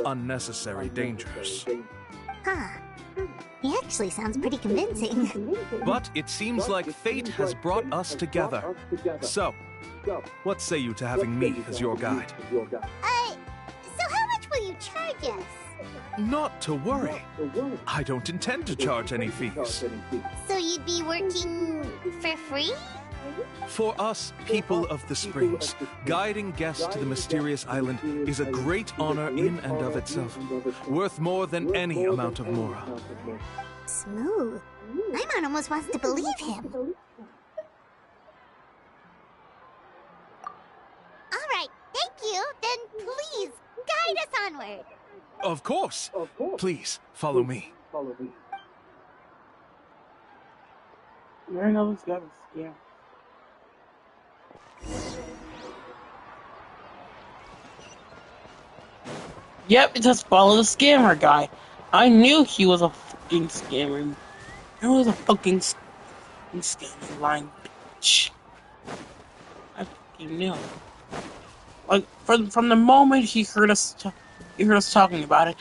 unnecessary dangers. Huh. He actually sounds pretty convincing. But it seems like fate has brought us together. So, what say you to having me as your guide? So how much will you charge us? Not to worry. I don't intend to charge any fees. So you'd be working for free? For us, people of the Springs, guiding guests to the mysterious island is a great honor in and of itself, worth more than any amount of mora. Smooth. Paimon almost wants to believe him. All right, thank you. Then please, guide us onward. Of course. Please, follow me. Marino's got a scam. Yep, just follow the scammer guy. I knew he was a fucking scammer. He was a fucking scammer lying bitch. I fucking knew. Like from the moment he heard us talking about it,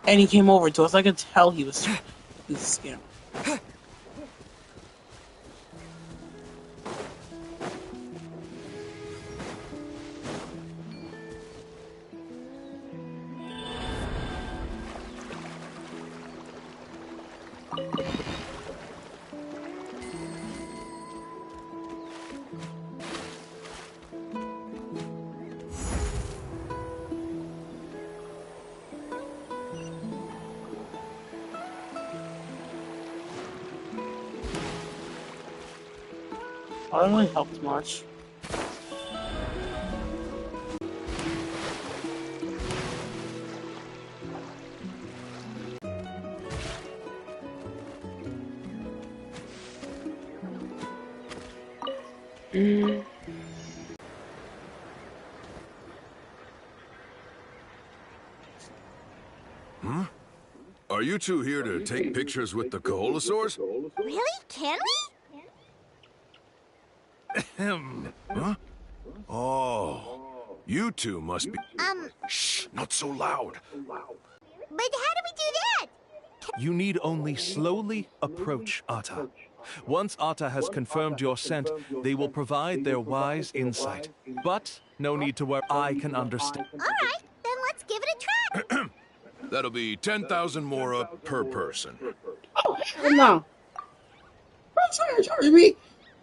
and he came over to us, I could tell he was a scammer. I don't really helped much. Are you two here to take pictures with the Koholosaurs? Really? Can we? Huh? Oh, you two must be... Shh, not so loud. But how do we do that? You need only slowly approach Atta. Once Atta has confirmed your scent, they will provide their wise insight. But no need to worry, I can understand. All right, then let's give it a try. That'll be 10,000 mora per person. Oh, hell no. Bro's trying to charge me.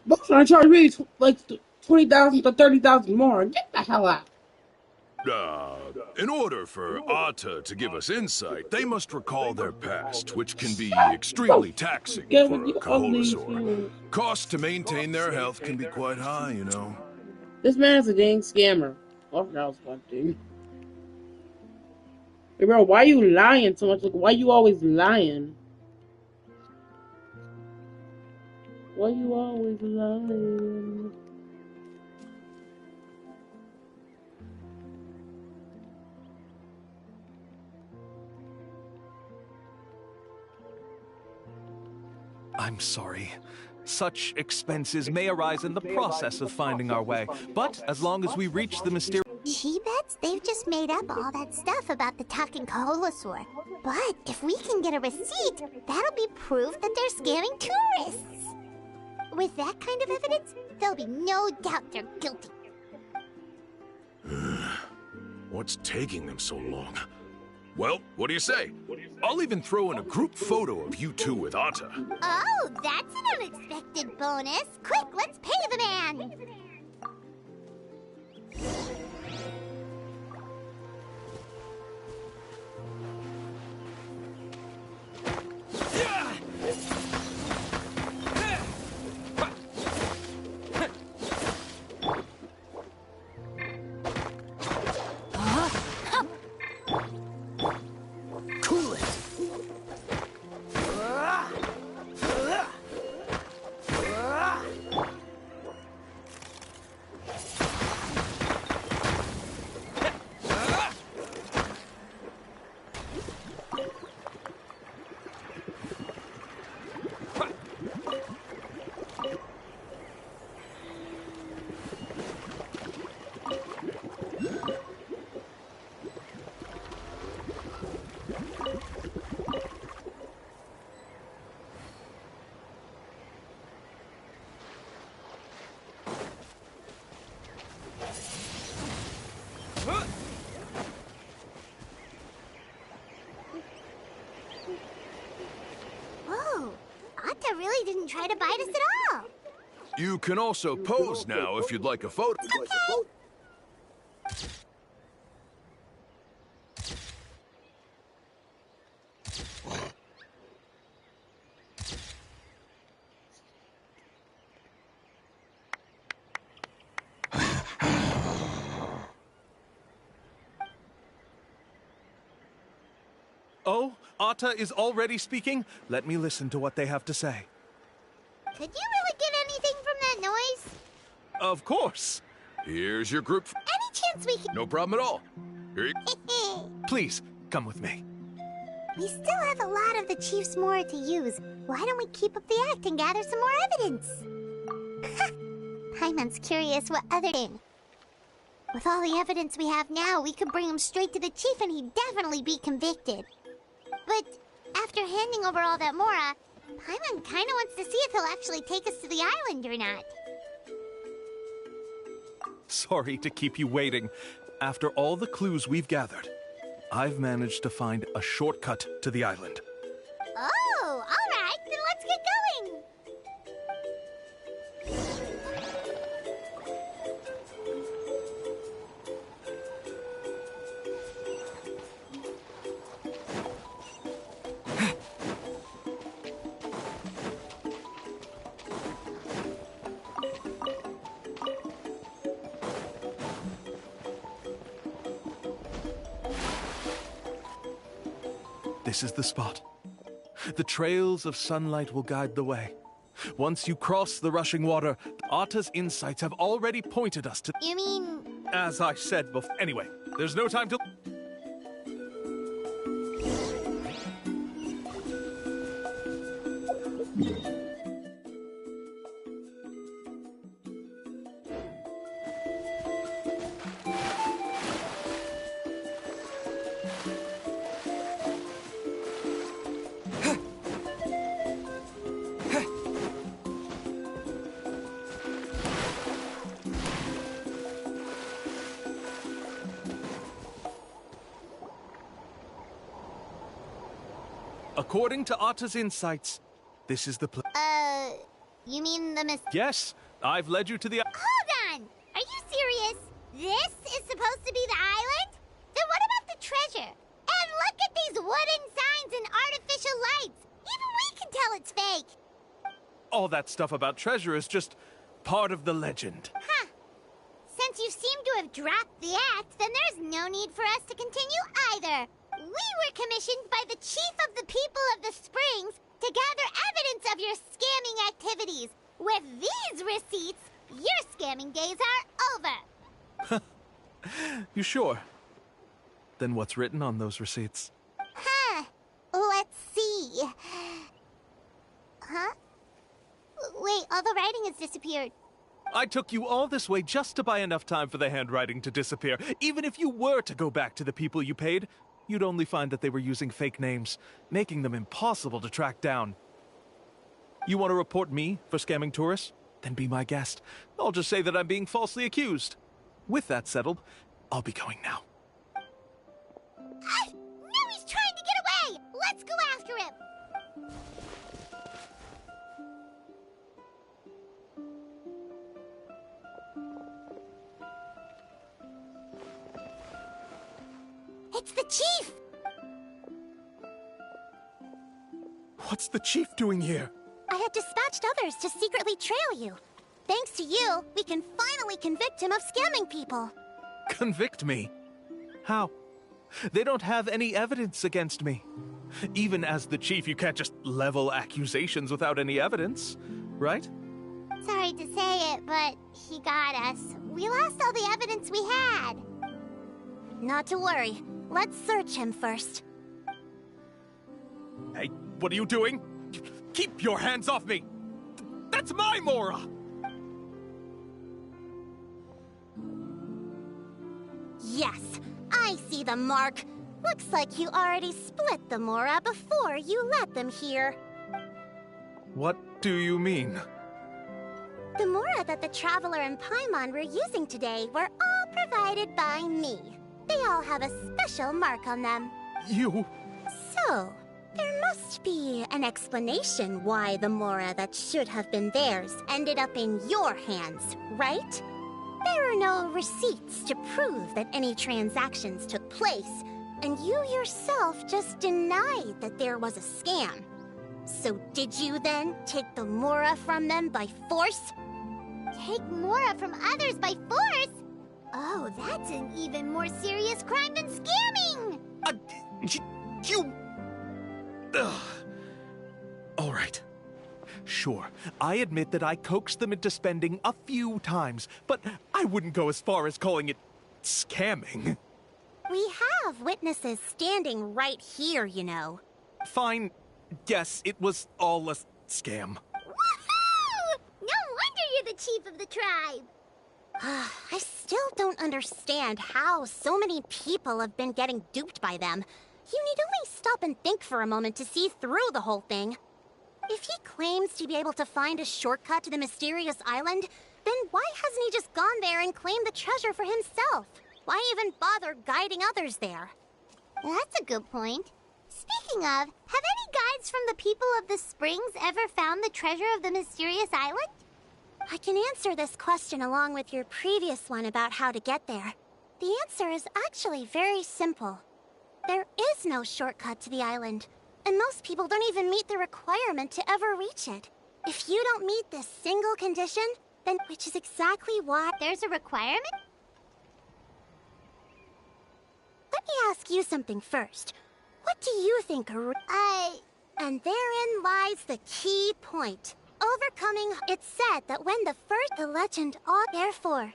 Bro's trying to charge me like 20,000 to 30,000 more. Get the hell out. In order for Atta to give us insight, they must recall their past, which can be extremely taxing for a Koholosaur. Costs to maintain their health can be quite high, you know. This man is a dang scammer. Oh, that was one thing. Hey, bro, why are you lying so much? Like, why you always lying? Why you always lying? I'm sorry. Such expenses may arise in the process of finding our way, but as long as we reach the mysterious... She bets they've just made up all that stuff about the talking Koholosaur. But if we can get a receipt, that'll be proof that they're scamming tourists. With that kind of evidence, there'll be no doubt they're guilty. What's taking them so long? Well, what do you say? I'll even throw in a group photo of you two with Atta. Oh, that's an unexpected bonus. Quick, let's pay the man. really didn't try to bite us at all. You can also pose now if you'd like a photo. Okay. Oh, Atta is already speaking? Let me listen to what they have to say. Could you really get anything from that noise? Of course. Here's your group. Any chance we can... No problem at all. Here you... Please, come with me. We still have a lot of the Chief's Mora to use. Why don't we keep up the act and gather some more evidence? Paimon's curious what other thing. With all the evidence we have now, we could bring him straight to the Chief and he'd definitely be convicted. But after handing over all that Mora, Paimon kinda wants to see if he'll actually take us to the island or not. Sorry to keep you waiting. After all the clues we've gathered, I've managed to find a shortcut to the island. Oh, all right, then let's get going. This is the spot. The trails of sunlight will guide the way. Once you cross the rushing water, Atta's insights have already pointed us to... You mean... As I said before... Anyway, there's no time to... According to Atta's insights, this is the place. You mean the Yes, I've led you to the... Hold on! Are you serious? This is supposed to be the island? Then what about the treasure? And look at these wooden signs and artificial lights! Even we can tell it's fake! All that stuff about treasure is just part of the legend. Huh. Since you seem to have dropped the act, then there's no need for us to continue either. We were commissioned by the Chief of the People of the Springs to gather evidence of your scamming activities. With these receipts, your scamming days are over. You sure? Then what's written on those receipts? Huh. Let's see. Huh? Wait, all the writing has disappeared. I took you all this way just to buy enough time for the handwriting to disappear. Even if you were to go back to the people you paid, you'd only find that they were using fake names, making them impossible to track down. You want to report me for scamming tourists? Then be my guest. I'll just say that I'm being falsely accused. With that settled, I'll be going now. Now he's trying to get away! Let's go after him! It's the Chief! What's the Chief doing here? I had dispatched others to secretly trail you. Thanks to you, we can finally convict him of scamming people. Convict me? How? They don't have any evidence against me. Even as the Chief, you can't just level accusations without any evidence, right? Sorry to say it, but he got us. We lost all the evidence we had. Not to worry. Let's search him first. Hey, what are you doing? Keep your hands off me! That's my Mora! Yes, I see the mark. Looks like you already split the Mora before you let them here. What do you mean? The Mora that the Traveler and Paimon were using today were all provided by me. They all have a special mark on them. You... So, There must be an explanation why the Mora that should have been theirs ended up in your hands, right? There are no receipts to prove that any transactions took place, and you yourself just denied that there was a scam. So did you then take the Mora from them by force? Take Mora from others by force? Oh, that's an even more serious crime than scamming! You... Ugh. All right. Sure, I admit that I coaxed them into spending a few times, but I wouldn't go as far as calling it scamming. We have witnesses standing right here, you know. Fine. Yes, it was all a scam. Woohoo! No wonder you're the chief of the tribe! I still don't understand how so many people have been getting duped by them. You need only stop and think for a moment to see through the whole thing. If he claims to be able to find a shortcut to the mysterious island, then why hasn't he just gone there and claimed the treasure for himself? Why even bother guiding others there? That's a good point. Speaking of, have any guides from the people of the Springs ever found the treasure of the mysterious island? I can answer this question along with your previous one about how to get there. The answer is actually very simple. There is no shortcut to the island, and most people don't even meet the requirement to ever reach it. If you don't meet this single condition, then which is exactly why there's a requirement? Let me ask you something first. What do you think And therein lies the key point. Overcoming, it's said that when the legend therefore,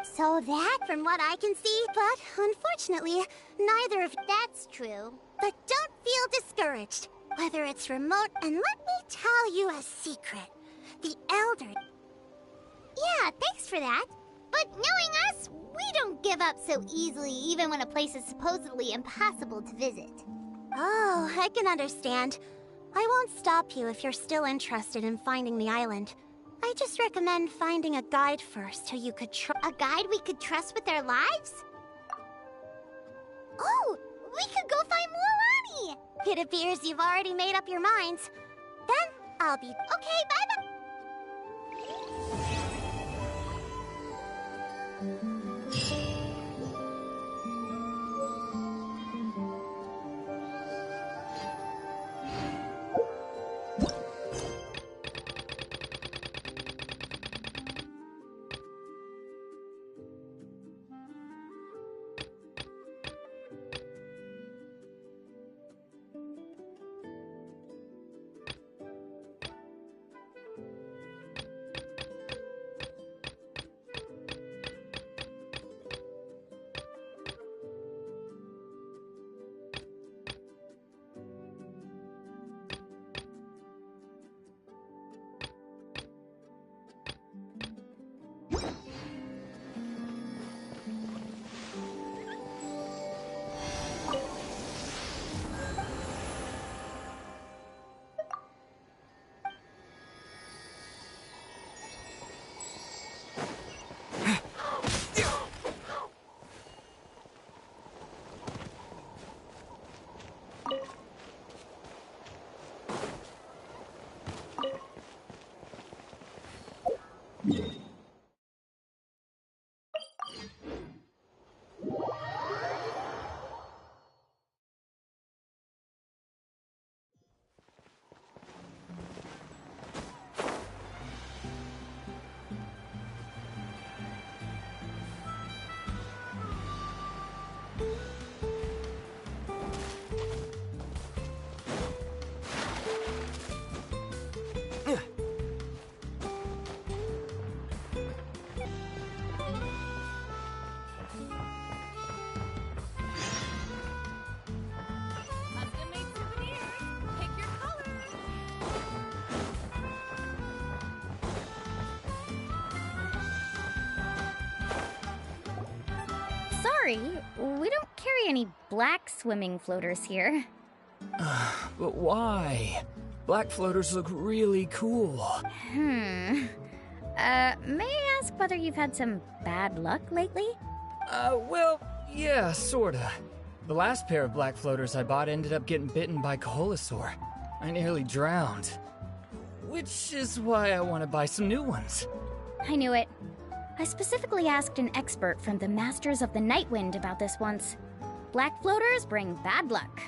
so that, from what I can see, but unfortunately, neither of that's true. But don't feel discouraged, whether it's remote, and let me tell you a secret. The Elder... Yeah, thanks for that. But knowing us, we don't give up so easily, even when a place is supposedly impossible to visit. Oh, I can understand. I won't stop you if you're still interested in finding the island. I just recommend finding a guide first who you could A guide we could trust with their lives? Oh, we could go find Mualani! It appears you've already made up your minds. Then, I'll be... Okay, bye-bye! Sorry, we don't carry any black swimming floaters here. But why? Black floaters look really cool. May I ask whether you've had some bad luck lately? Well, yeah, sorta. The last pair of black floaters I bought ended up getting bitten by Coholosaur. I nearly drowned. Which is why I want to buy some new ones. I knew it. I specifically asked an expert from the Masters of the Nightwind about this once. Black floaters bring bad luck.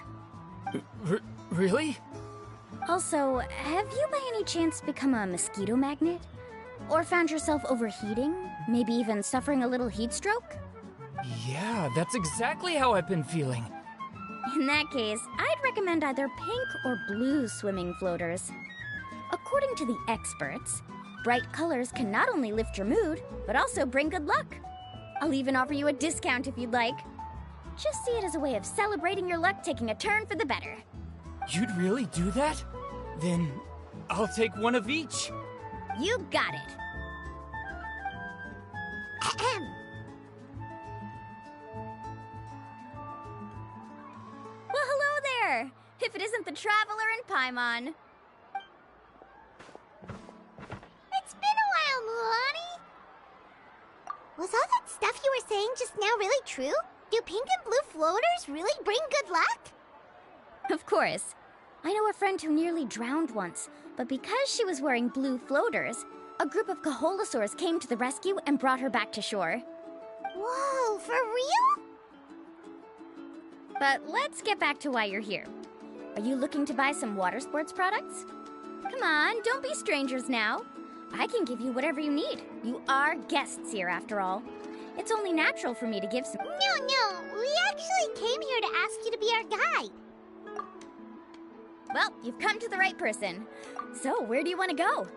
Really? Also, have you by any chance become a mosquito magnet? Or found yourself overheating? Maybe even suffering a little heat stroke? Yeah, that's exactly how I've been feeling. In that case, I'd recommend either pink or blue swimming floaters. According to the experts, bright colors can not only lift your mood, but also bring good luck. I'll even offer you a discount if you'd like. Just see it as a way of celebrating your luck taking a turn for the better. You'd really do that? Then I'll take one of each. You got it. Ahem. Well, hello there! If it isn't the Traveler in Paimon. It's been a while, Mulan. Was all that stuff you were saying just now really true? Do pink and blue floaters really bring good luck? Of course. I know a friend who nearly drowned once, but because she was wearing blue floaters, a group of Coholosaurs came to the rescue and brought her back to shore. Whoa, for real? But let's get back to why you're here. Are you looking to buy some water sports products? Come on, don't be strangers now. I can give you whatever you need. You are guests here, after all. It's only natural for me to give some... No, we actually came here to ask you to be our guide. Well, you've come to the right person. So, where do you want to go?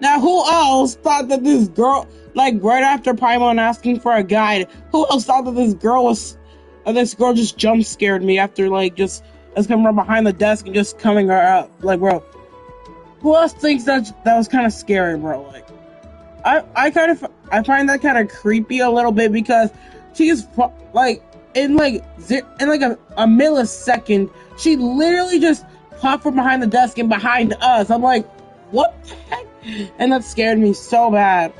Now, who else thought that this girl, like right after Paimon asking for a guide, who else thought that this girl just jump scared me after like just coming from behind the desk and just coming her up? Like, bro, who else thinks that was kind of scary, bro? Like, I find that kind of creepy a little bit because she's like in a millisecond, she literally just popped from behind the desk and behind us. I'm like, what the heck? And that scared me so bad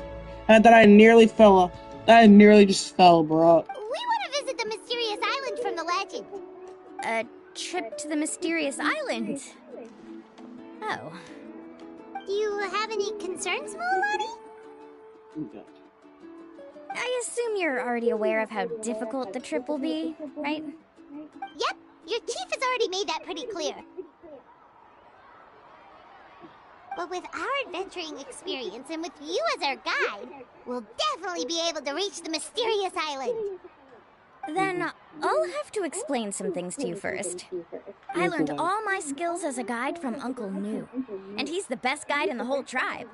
that I nearly just fell, bro. We want to visit the mysterious island from the legend. A trip to the mysterious island? Oh. Do you have any concerns, Mulan? I assume you're already aware of how difficult the trip will be, right? Yep, your chief has already made that pretty clear. But with our adventuring experience and with you as our guide, we'll definitely be able to reach the mysterious island. Then I'll have to explain some things to you first. I learned all my skills as a guide from Uncle Nu, and he's the best guide in the whole tribe.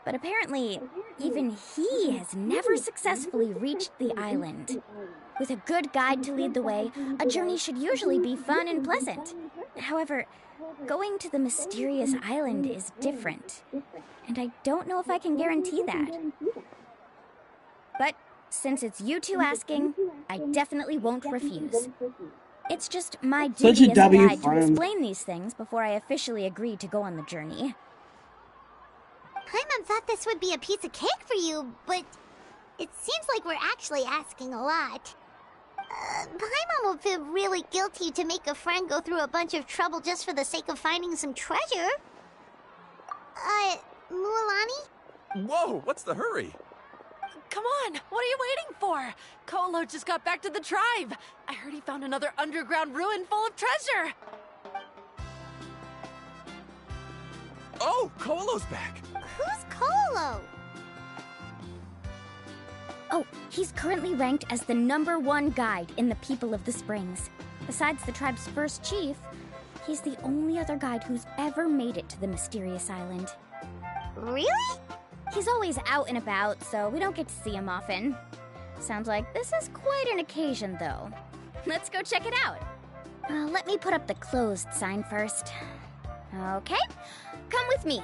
But apparently, even he has never successfully reached the island. With a good guide to lead the way, a journey should usually be fun and pleasant. However, going to the mysterious island is different, and I don't know if I can guarantee that. But since it's you two asking, I definitely won't refuse. It's just my duty as a guide to explain these things before I officially agree to go on the journey. Paimon thought this would be a piece of cake for you, but it seems like we're actually asking a lot. Paimon will feel really guilty to make a friend go through a bunch of trouble just for the sake of finding some treasure. Mualani? Whoa, what's the hurry? Come on, what are you waiting for? Colo just got back to the tribe. I heard he found another underground ruin full of treasure. Oh, Colo's back. Who's Colo? Oh, he's currently ranked as the #1 guide in the People of the Springs. Besides the tribe's first chief, he's the only other guide who's ever made it to the mysterious island. Really? He's always out and about, so we don't get to see him often. Sounds like this is quite an occasion, though. Let's go check it out. Let me put up the closed sign first. Okay, come with me.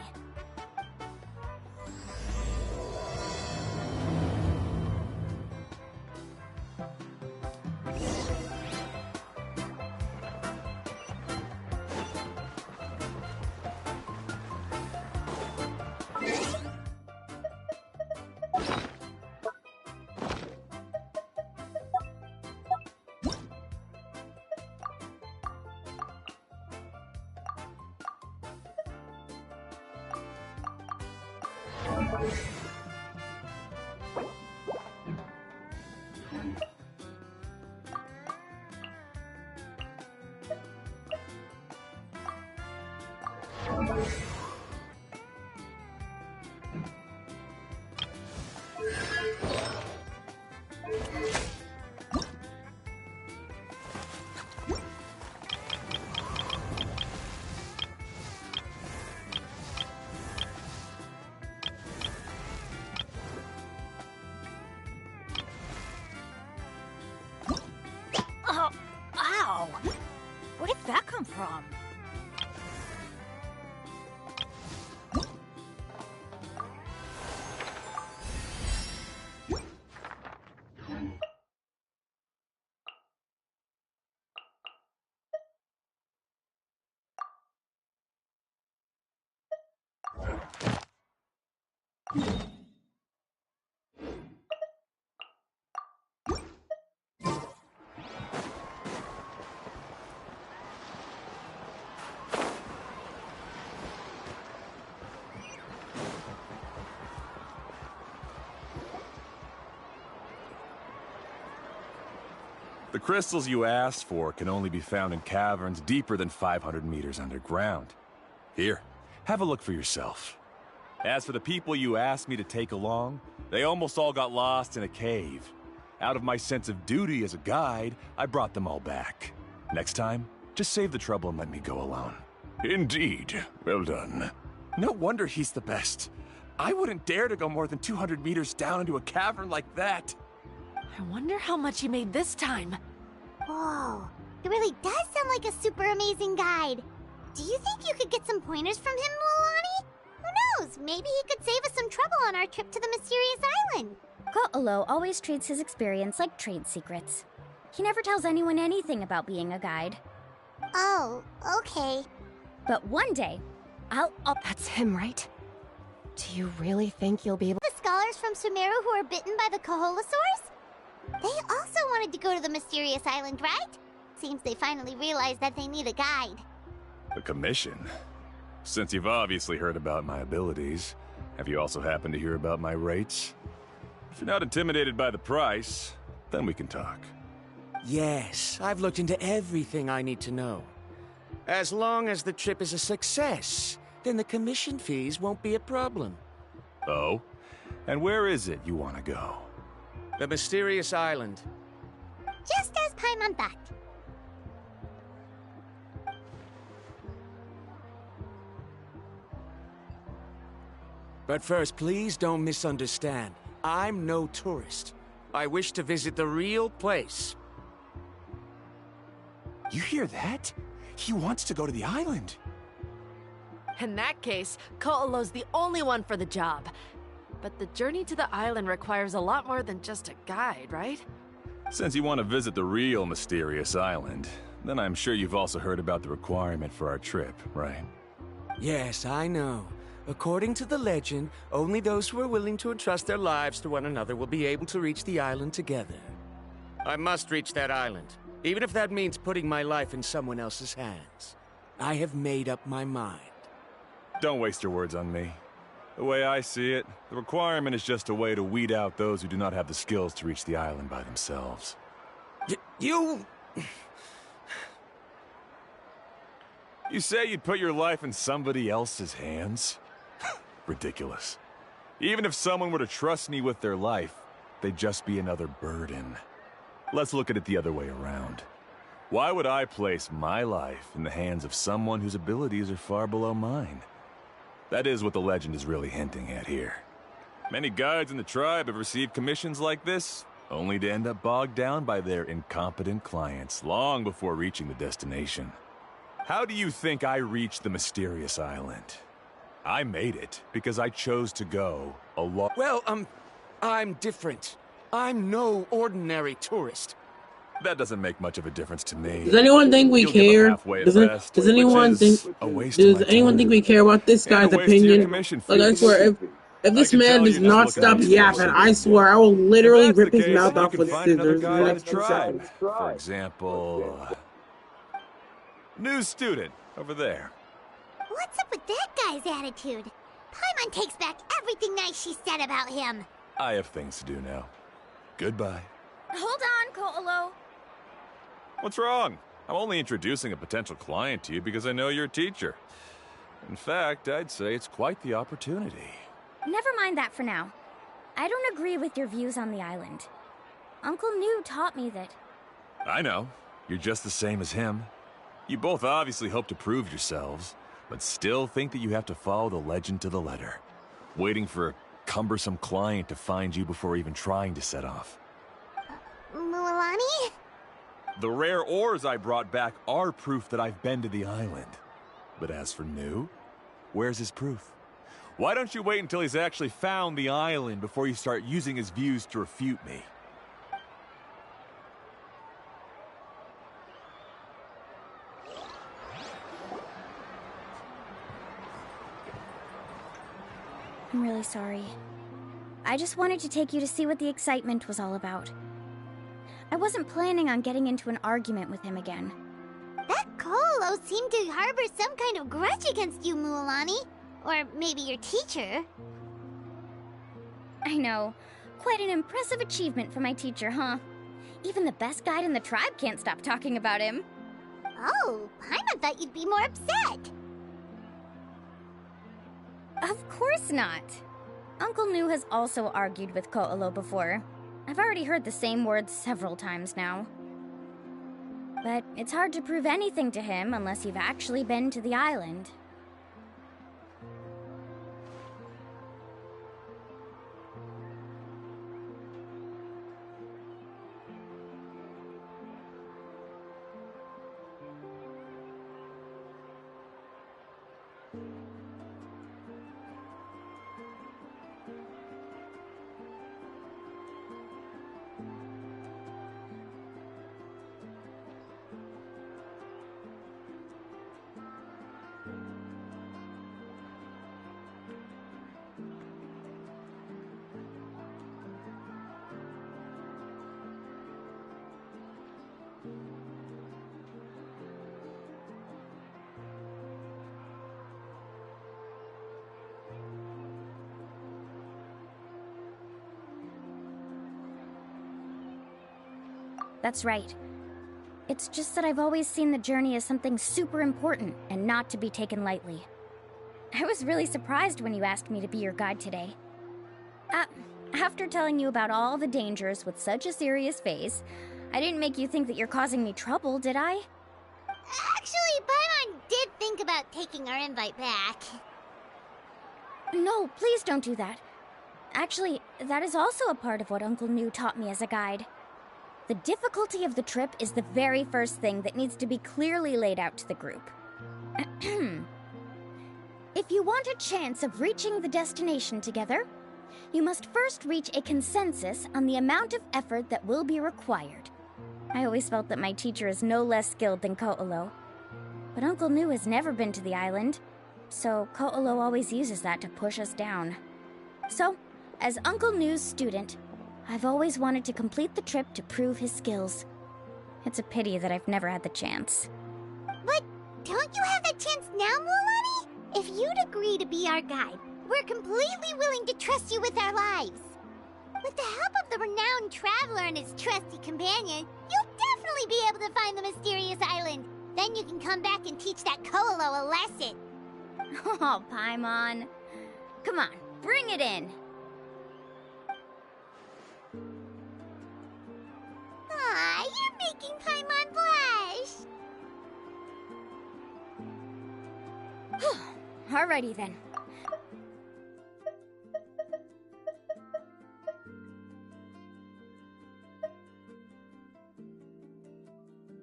Oh, ow! Where did that come from? The crystals you asked for can only be found in caverns deeper than 500 meters underground. Here, have a look for yourself. As for the people you asked me to take along, they almost all got lost in a cave. Out of my sense of duty as a guide, I brought them all back. Next time, just save the trouble and let me go alone. Indeed. Well done. No wonder he's the best. I wouldn't dare to go more than 200 meters down into a cavern like that. I wonder how much he made this time. Whoa, it really does sound like a super amazing guide. Do you think you could get some pointers from him, Lilani? Who knows? Maybe he could save us some trouble on our trip to the mysterious island. Ko'olo always treats his experience like trade secrets. He never tells anyone anything about being a guide. Oh, okay. But one day, I'll That's him, right? Do you really think you'll be able... The scholars from Sumeru who were bitten by the Koholosaurs? They also wanted to go to the mysterious island, right? Seems they finally realized that they need a guide. A commission? Since you've obviously heard about my abilities, have you also happened to hear about my rates? If you're not intimidated by the price, then we can talk. Yes, I've looked into everything I need to know. As long as the trip is a success, then the commission fees won't be a problem. Oh? And where is it you want to go? The mysterious island. Just as Paimon thought. But first, please don't misunderstand. I'm no tourist. I wish to visit the real place. You hear that? He wants to go to the island. In that case, Ko'olo's the only one for the job. But the journey to the island requires a lot more than just a guide, right? Since you want to visit the real mysterious island, then I'm sure you've also heard about the requirement for our trip, right? Yes, I know. According to the legend, only those who are willing to entrust their lives to one another will be able to reach the island together. I must reach that island, even if that means putting my life in someone else's hands. I have made up my mind. Don't waste your words on me. The way I see it, the requirement is just a way to weed out those who do not have the skills to reach the island by themselves. You say you'd put your life in somebody else's hands? Ridiculous. Even if someone were to trust me with their life, they'd just be another burden. Let's look at it the other way around. Why would I place my life in the hands of someone whose abilities are far below mine? That is what the legend is really hinting at here. Many guides in the tribe have received commissions like this, only to end up bogged down by their incompetent clients long before reaching the destination. How do you think I reached the mysterious island? I made it because I chose to go alone. Well, I'm different. I'm no ordinary tourist. That doesn't make much of a difference to me. Does anyone think we You'll give care? up halfway at Does best, anyone which is think? a waste Does of my anyone time. think we care about this guy's And a waste of your opinion? commission Like I fees. swear, if this can man tell does you're just not looking stop at yapping, yourself. I swear I will literally If that's rip the his case, mouth then you off can with find another scissors. guy in Next the tribe. time. For example, new student over there. What's up with that guy's attitude? Paimon takes back everything nice she said about him. I have things to do now. Goodbye. Hold on, Ko'olo. What's wrong? I'm only introducing a potential client to you because I know you're a teacher. In fact, I'd say it's quite the opportunity. Never mind that for now. I don't agree with your views on the island. Uncle New taught me that... I know. You're just the same as him. You both obviously hope to prove yourselves, but still think that you have to follow the legend to the letter, waiting for a cumbersome client to find you before even trying to set off. Mualani? The rare ores I brought back are proof that I've been to the island. But as for New, where's his proof? Why don't you wait until he's actually found the island before you start using his views to refute me? I'm really sorry. I just wanted to take you to see what the excitement was all about. I wasn't planning on getting into an argument with him again. That Ko'olo seemed to harbor some kind of grudge against you, Mualani. Or maybe your teacher. I know. Quite an impressive achievement for my teacher, huh? Even the best guide in the tribe can't stop talking about him. Oh, Paimon thought you'd be more upset. Of course not. Uncle New has also argued with Ko'olo before. I've already heard the same words several times now. But it's hard to prove anything to him unless you've actually been to the island. That's right. It's just that I've always seen the journey as something super important and not to be taken lightly. I was really surprised when you asked me to be your guide today. After telling you about all the dangers with such a serious face, I didn't make you think that you're causing me trouble, did I? Actually, Paimon did think about taking our invite back. No, please don't do that. Actually, that is also a part of what Uncle New taught me as a guide. The difficulty of the trip is the very first thing that needs to be clearly laid out to the group. If you want a chance of reaching the destination together, you must first reach a consensus on the amount of effort that will be required. I always felt that my teacher is no less skilled than Ko'olo. But Uncle New has never been to the island, so Ko'olo always uses that to push us down. So, as Uncle New's student, I've always wanted to complete the trip to prove his skills. It's a pity that I've never had the chance. But don't you have that chance now, Mualani? If you'd agree to be our guide, we're completely willing to trust you with our lives. With the help of the renowned traveler and his trusty companion, you'll definitely be able to find the mysterious island. Then you can come back and teach that Ko'olo a lesson. Oh, Paimon. Come on, bring it in. Aw, you're making Paimon blush. Alrighty then.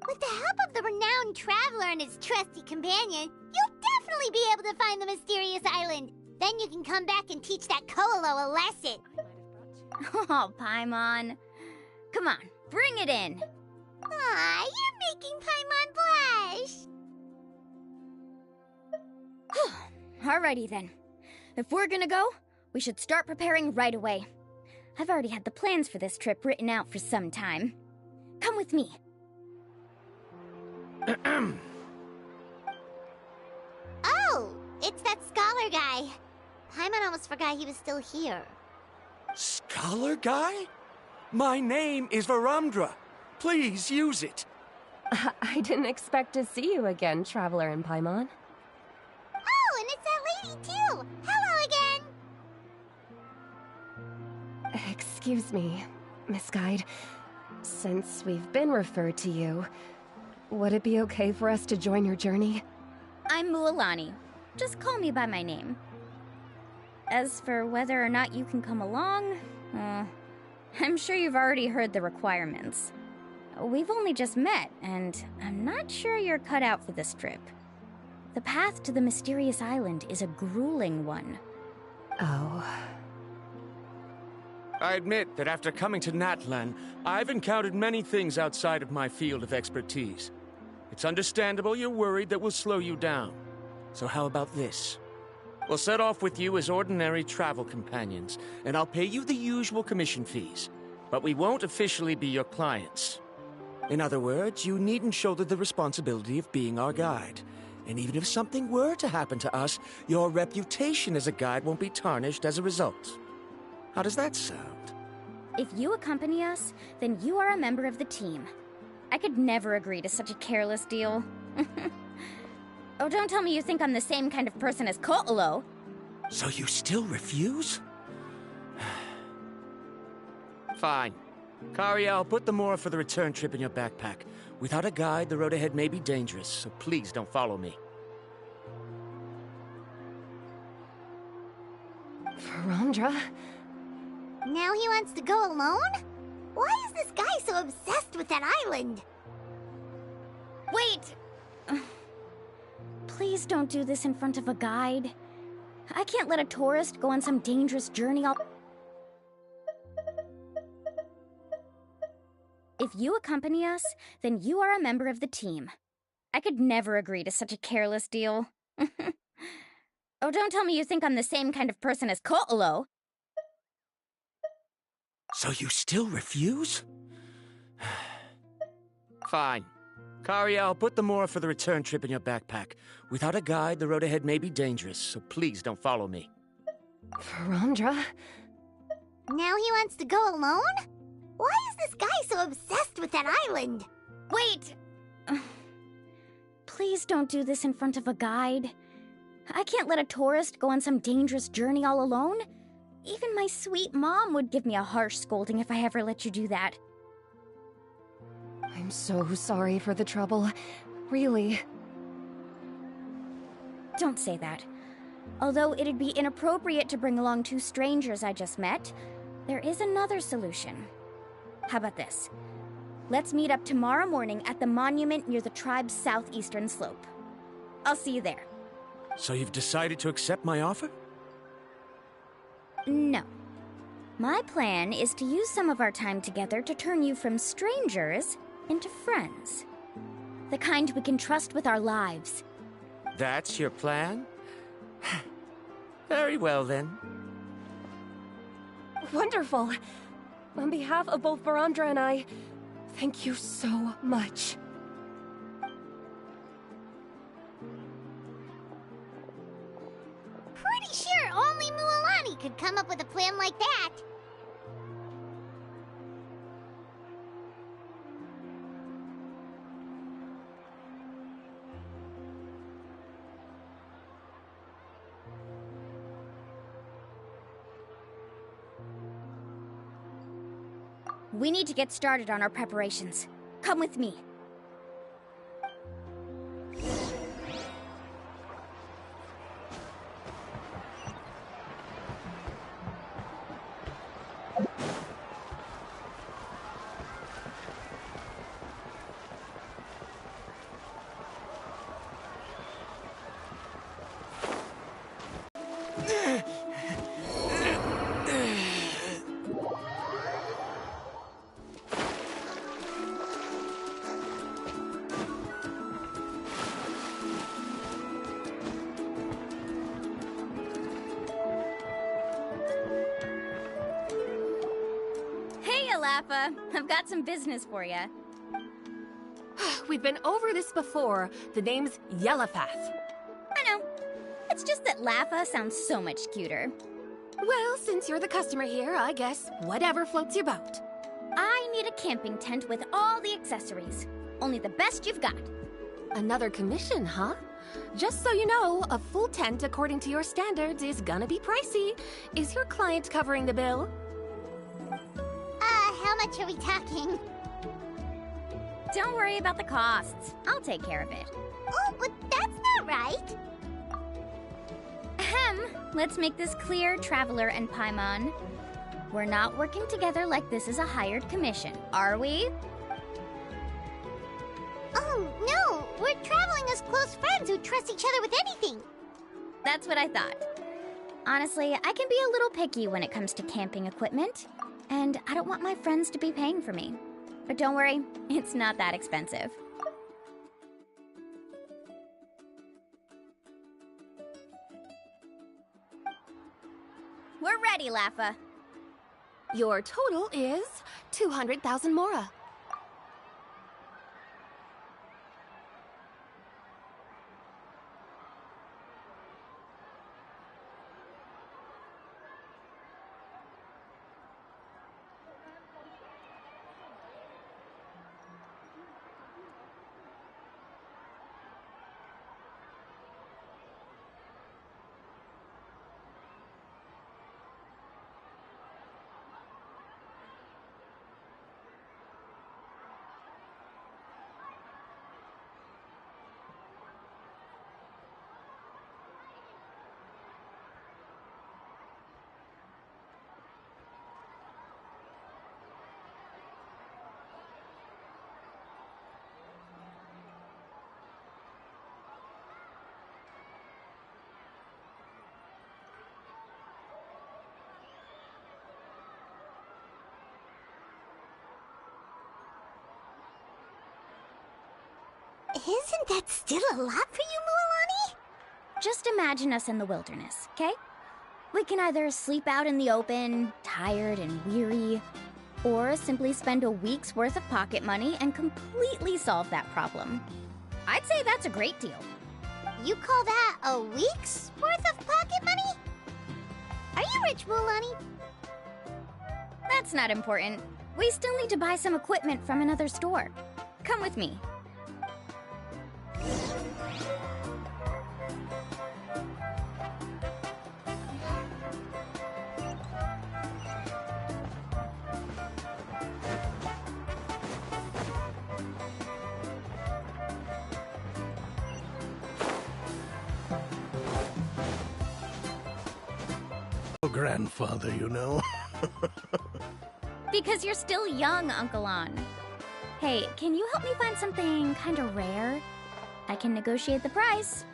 With the help of the renowned traveler and his trusty companion, you'll definitely be able to find the mysterious island. Then you can come back and teach that Ko'olo a lesson. Oh, Paimon. Come on, bring it in. Aw, you're making Paimon blush. Alrighty then. If we're gonna go, we should start preparing right away. I've already had the plans for this trip written out for some time. Come with me. Oh, it's that scholar guy. Paimon almost forgot he was still here. Scholar guy? My name is Varamdra. Please use it. I didn't expect to see you again, Traveler in Paimon. Oh, and it's that lady too! Hello again! Excuse me, Miss Guide. Since we've been referred to you, would it be okay for us to join your journey? I'm Mualani. Just call me by my name. As for whether or not you can come along, I'm sure you've already heard the requirements. We've only just met, and I'm not sure you're cut out for this trip. The path to the mysterious island is a grueling one. Oh. I admit that after coming to Natlan, I've encountered many things outside of my field of expertise. It's understandable you're worried that we'll slow you down. So how about this? We'll set off with you as ordinary travel companions, and I'll pay you the usual commission fees. But we won't officially be your clients. In other words, you needn't shoulder the responsibility of being our guide. And even if something were to happen to us, your reputation as a guide won't be tarnished as a result. How does that sound? If you accompany us, then you are a member of the team. I could never agree to such a careless deal. Oh, don't tell me you think I'm the same kind of person as Ko'olo. So you still refuse? Fine. Kariel, put the Mora for the return trip in your backpack. Without a guide, the road ahead may be dangerous, so please don't follow me. Varamdra? Now he wants to go alone? Why is this guy so obsessed with that island? Wait! Please don't do this in front of a guide. I can't let a tourist go on some dangerous journey all... If you accompany us, then you are a member of the team. I could never agree to such a careless deal. Oh, don't tell me you think I'm the same kind of person as Ko'olo. So you still refuse? Fine. Kariel, put the Mora for the return trip in your backpack. Without a guide, the road ahead may be dangerous, so please don't follow me. Varamdra? Now he wants to go alone? Why is this guy so obsessed with that island? Wait! Please don't do this in front of a guide. I can't let a tourist go on some dangerous journey all alone. Even my sweet mom would give me a harsh scolding if I ever let you do that. I'm so sorry for the trouble. Really. Don't say that. Although it'd be inappropriate to bring along two strangers I just met, there is another solution. How about this? Let's meet up tomorrow morning at the monument near the tribe's southeastern slope. I'll see you there. So you've decided to accept my offer? No. My plan is to use some of our time together to turn you from strangers into friends. The kind we can trust with our lives. That's your plan? Very well, then. Wonderful. On behalf of both Varamdra and I, thank you so much. Pretty sure only Mualani could come up with a plan like that. We need to get started on our preparations. Come with me. Laffa. I've got some business for you. We've been over this before. The name's Yellowpath. I know. It's It's just that Laffa sounds so much cuter. Well, since you're the customer here, I guess whatever floats your boat. I need a camping tent with all the accessories. Only the best you've got. Another commission, huh? Just so you know, a full tent according to your standards is gonna be pricey. Is your client covering the bill? How much are we talking? Don't worry about the costs. I'll take care of it. Oh, but that's not right. Ahem. Let's make this clear, Traveler and Paimon. We're not working together like this is a hired commission, are we? Oh, no! We're traveling as close friends who trust each other with anything. That's what I thought. Honestly, I can be a little picky when it comes to camping equipment, and I don't want my friends to be paying for me. But don't worry, it's not that expensive. We're ready, Laffa. Your total is 200,000 mora. Isn't that still a lot for you, Mualani? Just imagine us in the wilderness, okay? We can either sleep out in the open, tired and weary, or simply spend a week's worth of pocket money and completely solve that problem. I'd say that's a great deal. You call that a week's worth of pocket money? Are you rich, Mualani? That's not important. We still need to buy some equipment from another store. Come with me. Grandfather, you know. Because you're still young, Uncle On. Hey, can you help me find something kinda rare? I can negotiate the price.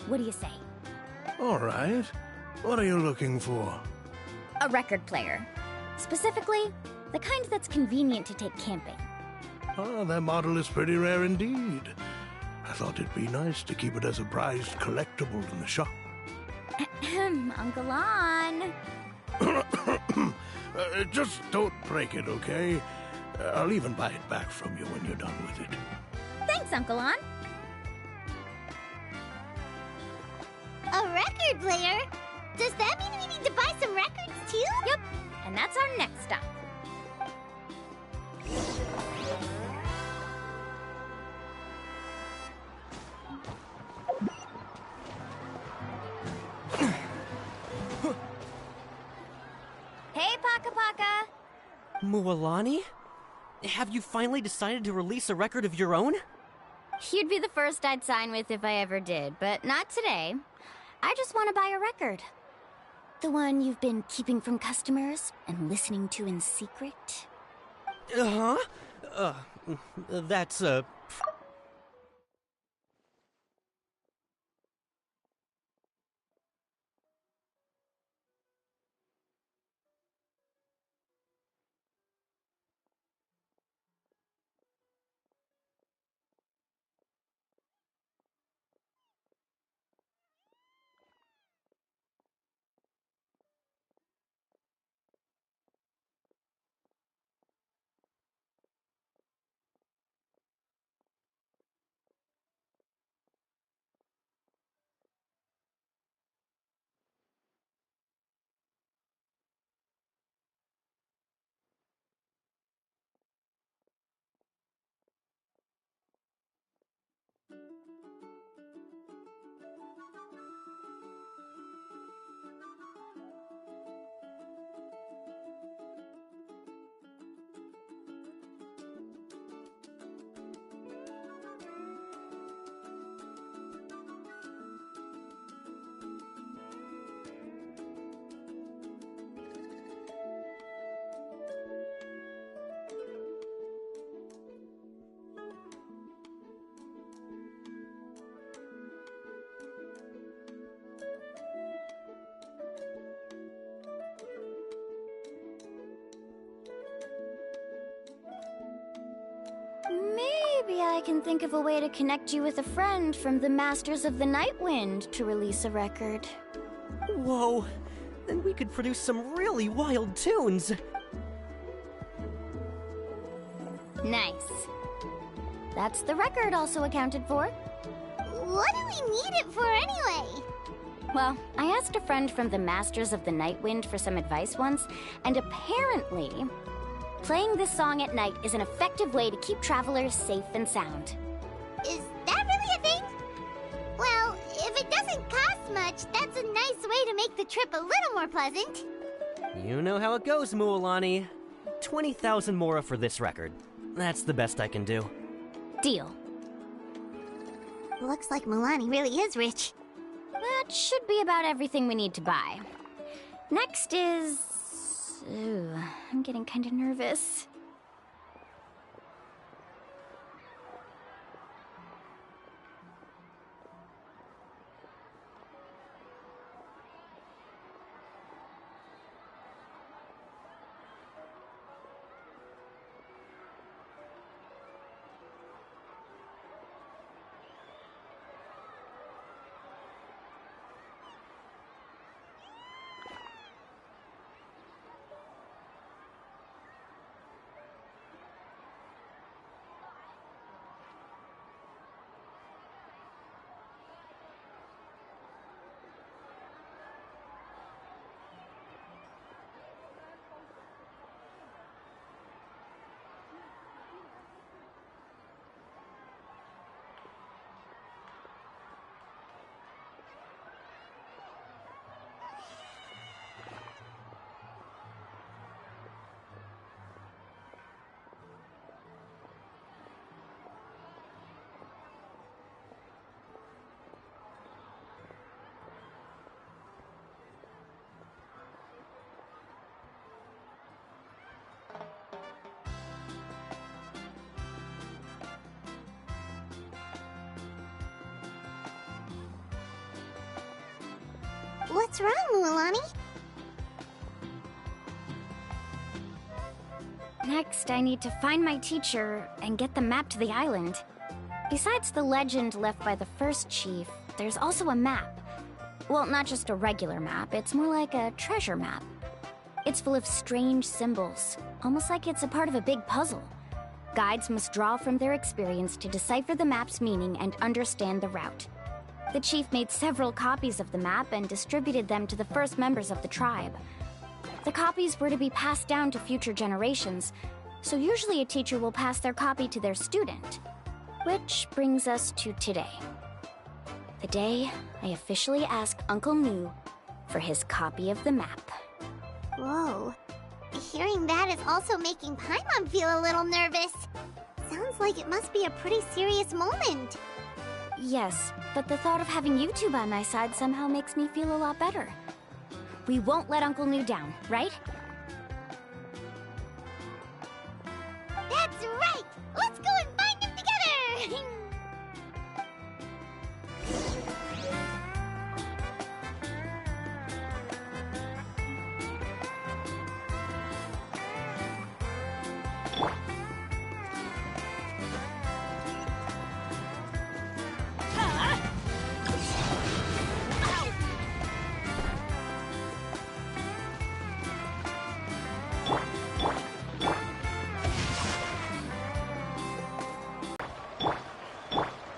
What do you say? All right. What are you looking for? A record player. Specifically, the kind that's convenient to take camping. Oh, that model is pretty rare indeed. I thought it'd be nice to keep it as a prized collectible in the shop. Uncle On. Just don't break it, okay? I'll even buy it back from you when you're done with it. Thanks, Uncle On. A record player? Does that mean we need to buy some records too? Yep, and that's our next stop. Hey, Paka Paka! Mualani? Have you finally decided to release a record of your own? You'd be the first I'd sign with if I ever did, but not today. I just want to buy a record. The one you've been keeping from customers and listening to in secret. Uh-huh? That's, can think of a way to connect you with a friend from the Masters of the Nightwind to release a record. Whoa, then we could produce some really wild tunes. Nice. That's the record also accounted for. What do we need it for anyway? Well, I asked a friend from the Masters of the Nightwind for some advice once, and apparently, playing this song at night is an effective way to keep travelers safe and sound. Is that really a thing? Well, if it doesn't cost much, that's a nice way to make the trip a little more pleasant. You know how it goes, Mualani. 20,000 mora for this record. That's the best I can do. Deal. Looks like Mualani really is rich. That should be about everything we need to buy. Next is... Ooh, I'm getting kind of nervous. What's wrong, Mualani? Next, I need to find my teacher and get the map to the island. Besides the legend left by the first chief, there's also a map. Well, not just a regular map, it's more like a treasure map. It's full of strange symbols, almost like it's a part of a big puzzle. Guides must draw from their experience to decipher the map's meaning and understand the route. The chief made several copies of the map and distributed them to the first members of the tribe. The copies were to be passed down to future generations, so usually a teacher will pass their copy to their student. Which brings us to today. The day I officially ask Uncle New for his copy of the map. Whoa. Hearing that is also making Paimon feel a little nervous. Sounds like it must be a pretty serious moment. Yes, but the thought of having you two by my side somehow makes me feel a lot better. We won't let Uncle New down, right? That's right! Let's go and find him together!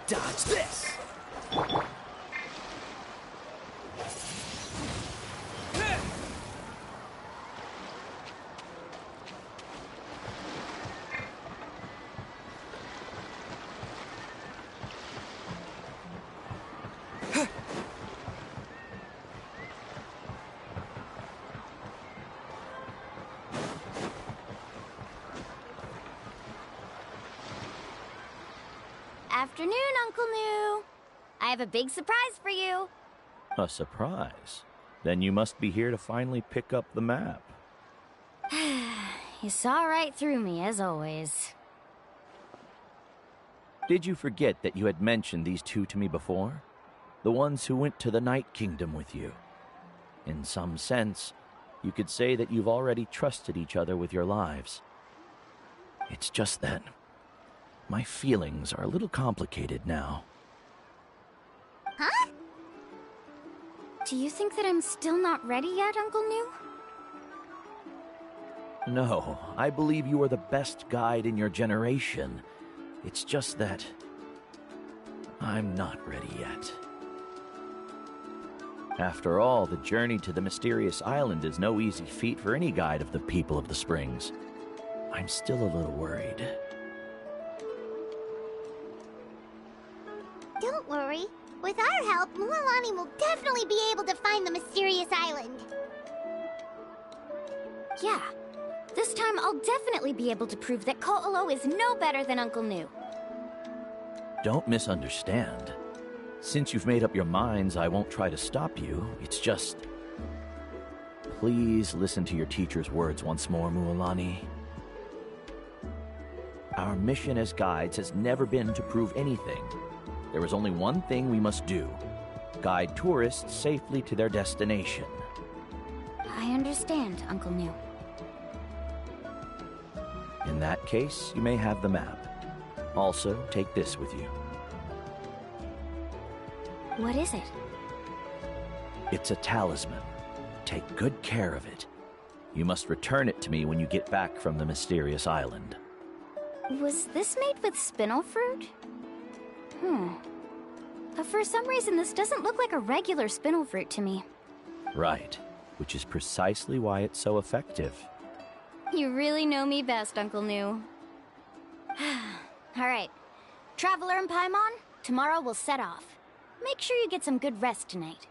Dodge this! Afternoon, Uncle New. I have a big surprise for you. A surprise? Then you must be here to finally pick up the map. You saw right through me, as always. Did you forget that you had mentioned these two to me before? The ones who went to the Night Kingdom with you. In some sense, you could say that you've already trusted each other with your lives. It's just that My feelings are a little complicated now. Huh? Do you think that I'm still not ready yet, Uncle New? No, I believe you are the best guide in your generation. It's just that I'm not ready yet. After all, the journey to the mysterious island is no easy feat for any guide of the people of the Springs. I'm still a little worried. Don't worry. With our help, Mualani will definitely be able to find the mysterious island. Yeah. This time I'll definitely be able to prove that Ko'olo is no better than Uncle New. Don't misunderstand. Since you've made up your minds, I won't try to stop you. It's just... Please listen to your teacher's words once more, Mualani. Our mission as guides has never been to prove anything. There is only one thing we must do. Guide tourists safely to their destination. I understand, Uncle New. In that case, you may have the map. Also, take this with you. What is it? It's a talisman. Take good care of it. You must return it to me when you get back from the mysterious island. Was this made with spinel fruit? For some reason, this doesn't look like a regular spinel fruit to me. Right, which is precisely why it's so effective. You really know me best, Uncle New. Alright. Traveler and Paimon, tomorrow we'll set off. Make sure you get some good rest tonight.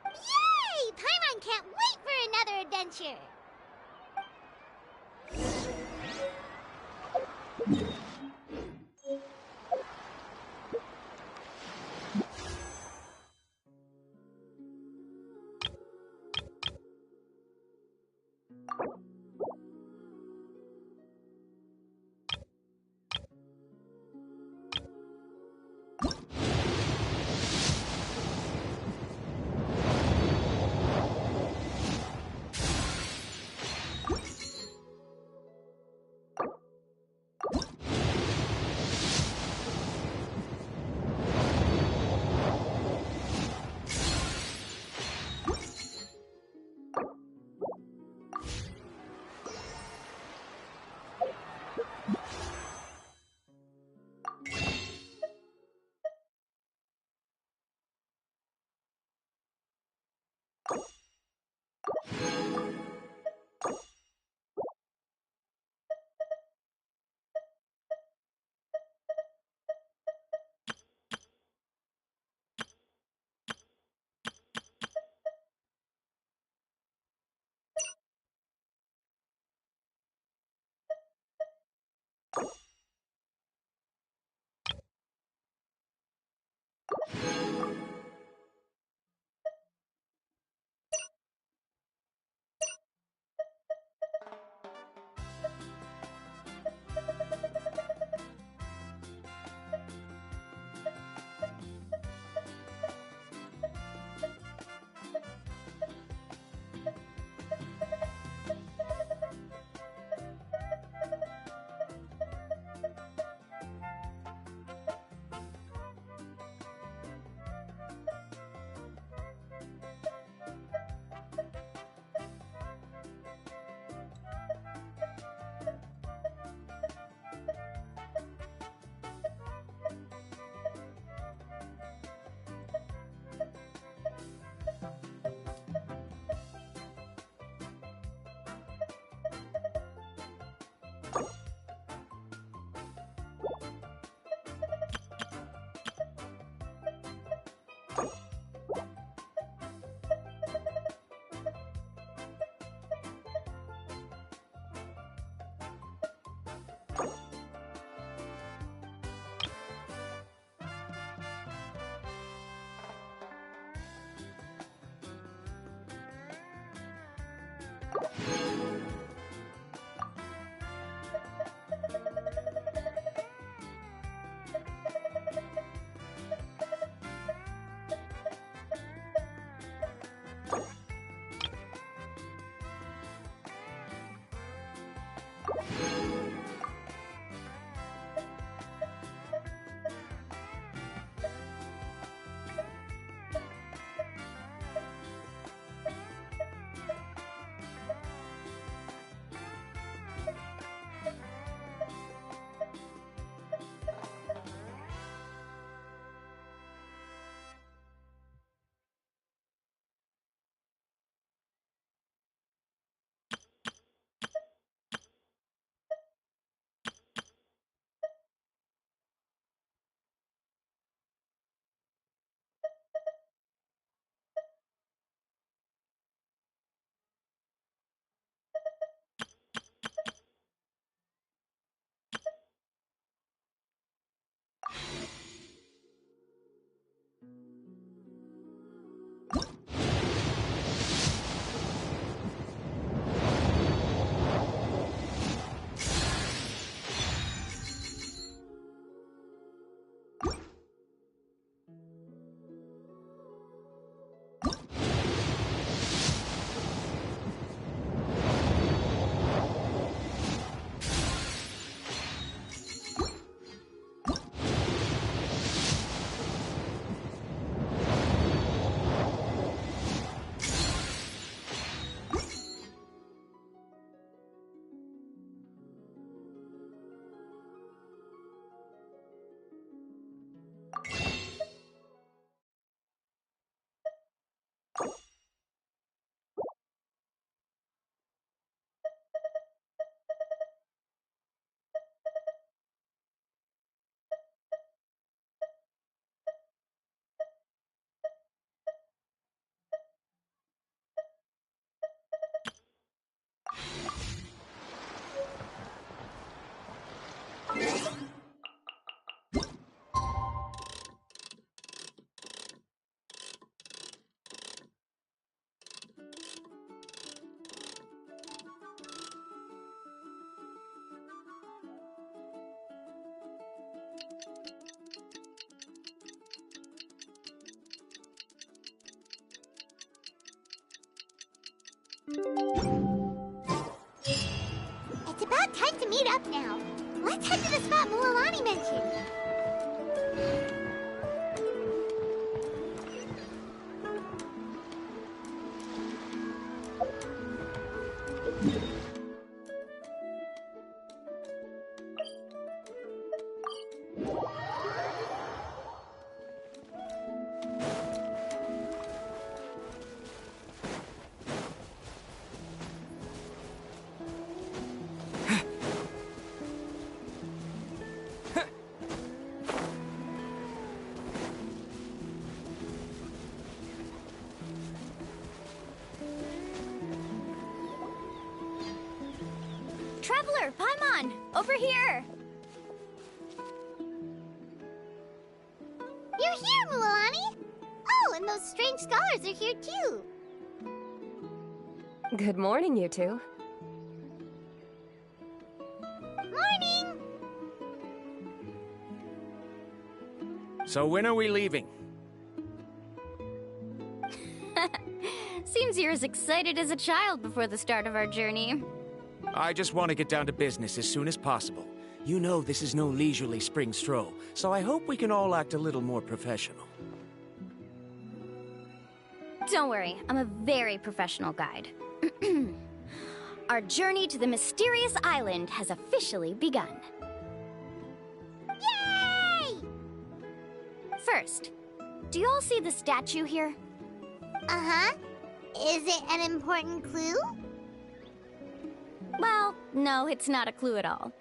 Yay! Paimon can't wait for another adventure! It's about time to meet up now. Let's head to the spot Mualani mentioned. Traveler, Paimon! Over here! You're here, Mualani! Oh, and those strange scholars are here too. Good morning, you two. Morning! So when are we leaving? Seems you're as excited as a child before the start of our journey. I just want to get down to business as soon as possible. You know this is no leisurely spring stroll, so I hope we can all act a little more professional. Don't worry, I'm a very professional guide. Our journey to the mysterious island has officially begun. Yay! First, do you all see the statue here? Uh-huh. Is it an important clue? Well, no, it's not a clue at all.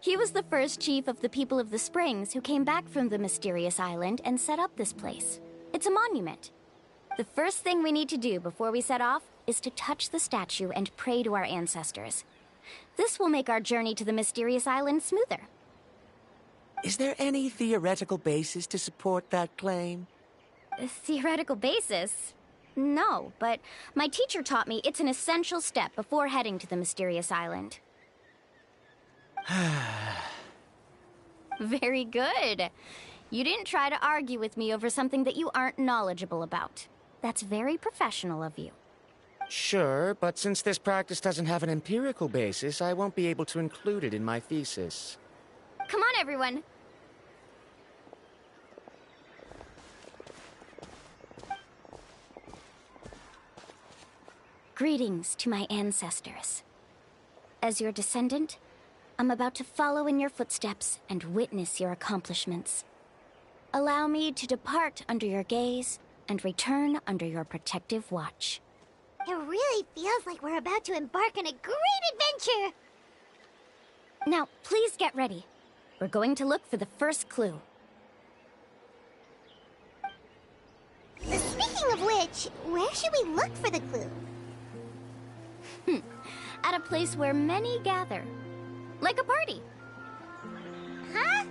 He was the first chief of the People of the Springs who came back from the mysterious island and set up this place. It's a monument. The first thing we need to do before we set off is to touch the statue and pray to our ancestors. This will make our journey to the mysterious island smoother. Is there any theoretical basis to support that claim? A theoretical basis? No, but my teacher taught me it's an essential step before heading to the mysterious island. Very good. You didn't try to argue with me over something that you aren't knowledgeable about. That's very professional of you. Sure, but since this practice doesn't have an empirical basis, I won't be able to include it in my thesis. Come on, everyone. Greetings to my ancestors. As your descendant, I'm about to follow in your footsteps and witness your accomplishments. Allow me to depart under your gaze and return under your protective watch. It really feels like we're about to embark on a great adventure! Now, please get ready. We're going to look for the first clue. Speaking of which, where should we look for the clue? At a place where many gather. Like a party. Huh?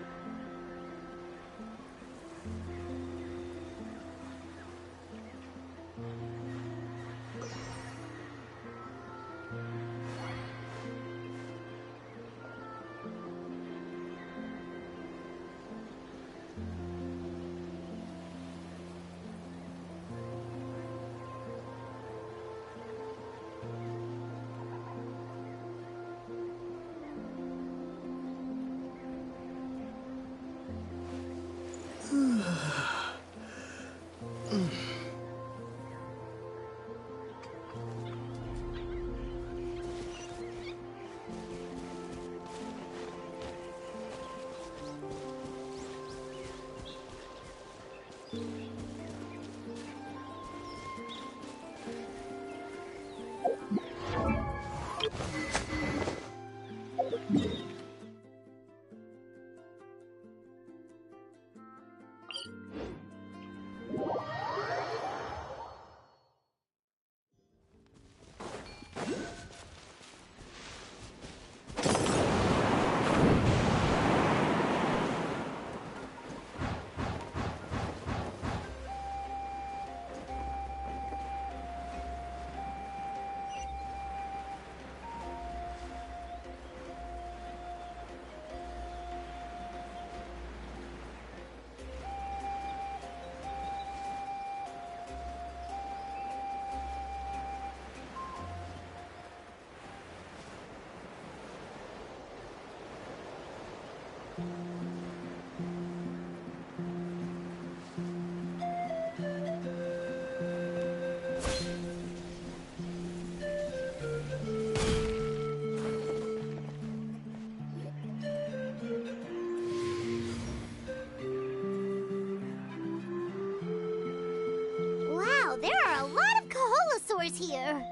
here?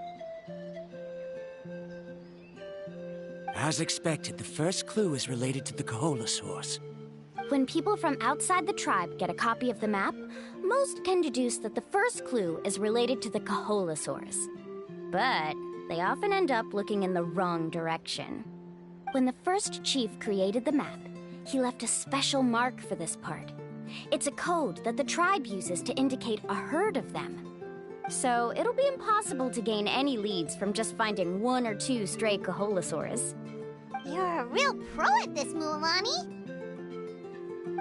As expected, the first clue is related to the Kaholosaurs. When people from outside the tribe get a copy of the map, most can deduce that the first clue is related to the Kaholosaurs. But they often end up looking in the wrong direction. When the first chief created the map, he left a special mark for this part. It's a code that the tribe uses to indicate a herd of them. So it'll be impossible to gain any leads from just finding 1 or 2 stray Kaholosaurs. You're a real pro at this, Mualani.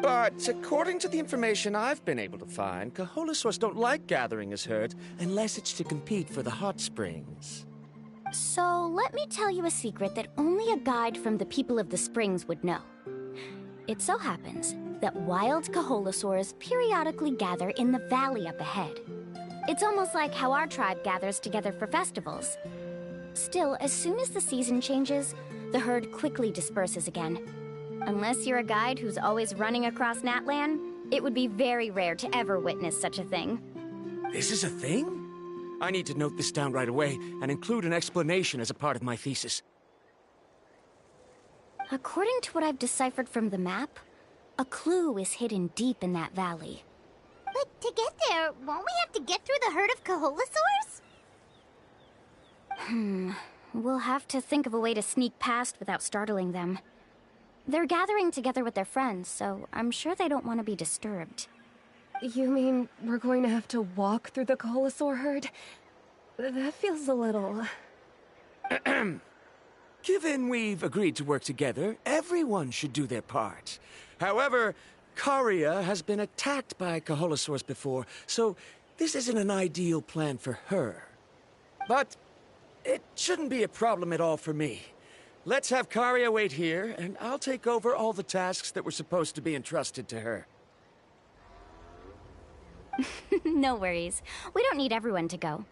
But according to the information I've been able to find, Kaholosaurs don't like gathering as herds unless it's to compete for the hot springs. So let me tell you a secret that only a guide from the people of the springs would know. It so happens that wild Kaholosaurs periodically gather in the valley up ahead. It's almost like how our tribe gathers together for festivals. Still, as soon as the season changes, the herd quickly disperses again. Unless you're a guide who's always running across Natlan, it would be very rare to ever witness such a thing. This is a thing? I need to note this down right away and include an explanation as a part of my thesis. According to what I've deciphered from the map, a clue is hidden deep in that valley. But to get there, won't we have to get through the herd of Kaholosaurs? We'll have to think of a way to sneak past without startling them. They're gathering together with their friends, so I'm sure they don't want to be disturbed. You mean we're going to have to walk through the Kaholosaur herd? That feels a little... Given we've agreed to work together, everyone should do their part. However, Karia has been attacked by Kaholosaurs before, so this isn't an ideal plan for her. But it shouldn't be a problem at all for me. Let's have Karia wait here, and I'll take over all the tasks that were supposed to be entrusted to her. No worries. We don't need everyone to go.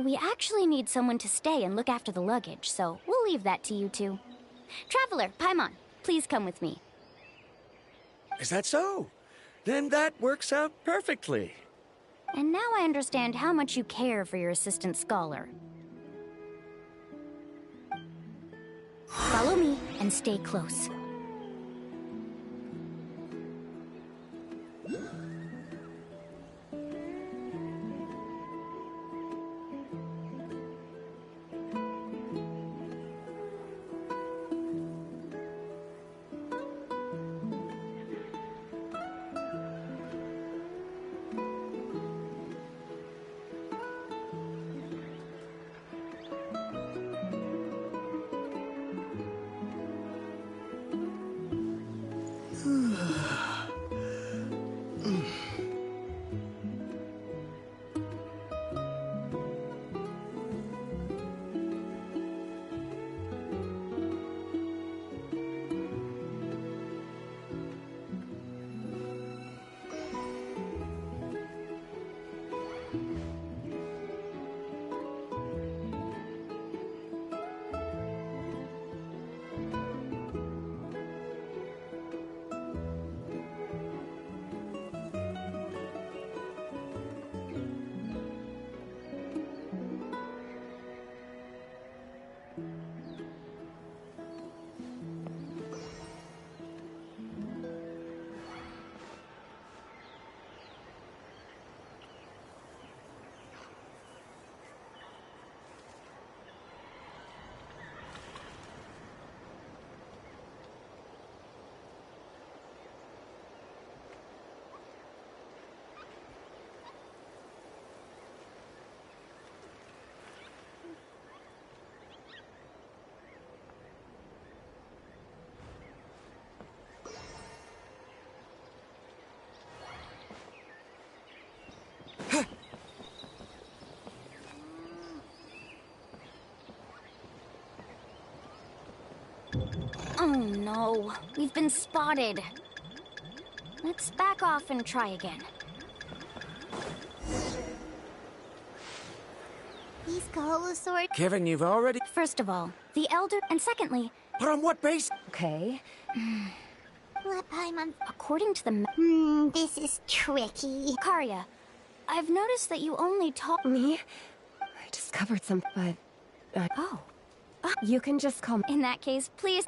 We actually need someone to stay and look after the luggage, so we'll leave that to you two. Traveler, Paimon, please come with me. Is that so? Then that works out perfectly. And now I understand how much you care for your assistant scholar. Follow me and stay close. Oh no, we've been spotted. Let's back off and try again. These Kaholosaurs... Kevin, you've already... First of all, the Elder, and secondly... But on what base? Okay. Let Paimon... According to the... this is tricky. Karia, I've noticed that you only talk... Me? I just discovered some, but... Oh. You can just call me. In that case, please...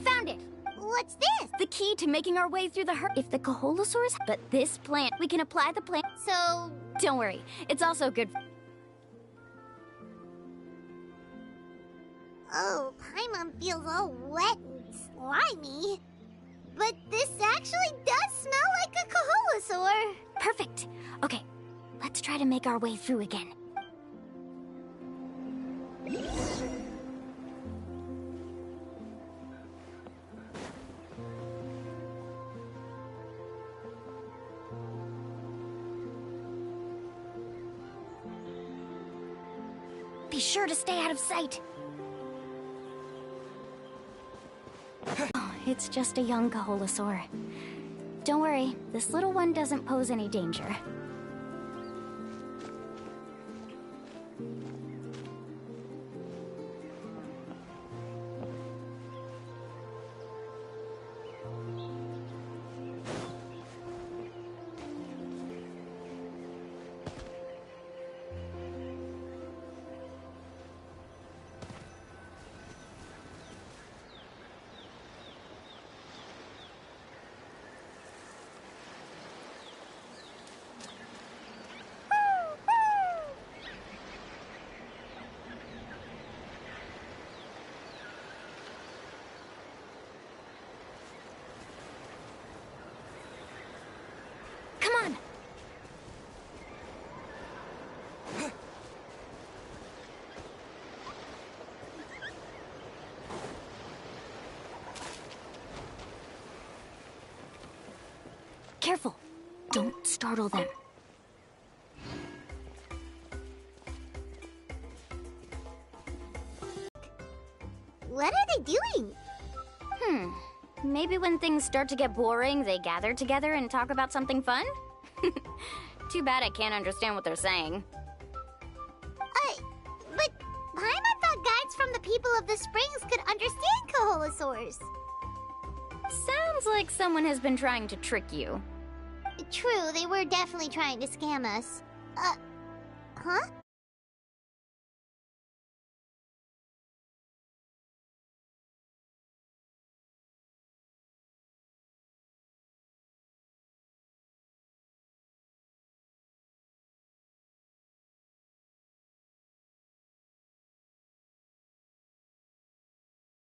Found it! What's this? The key to making our way through the If the Kaholosaurs... But this plant, we can apply the plant... So... Don't worry, it's also good... Oh, Paimon feels all wet and slimy. But this actually does smell like a Kaholosaur. Perfect. Okay, let's try to make our way through again. Be sure to stay out of sight. Oh, it's just a young Kaholosaur. Don't worry, this little one doesn't pose any danger. Come on! Careful! Don't startle them. What are they doing? Maybe when things start to get boring, they gather together and talk about something fun? Too bad I can't understand what they're saying. But Paimon thought guides from the people of the springs could understand Kaholosaurs. Sounds like someone has been trying to trick you. True, they were definitely trying to scam us. Huh?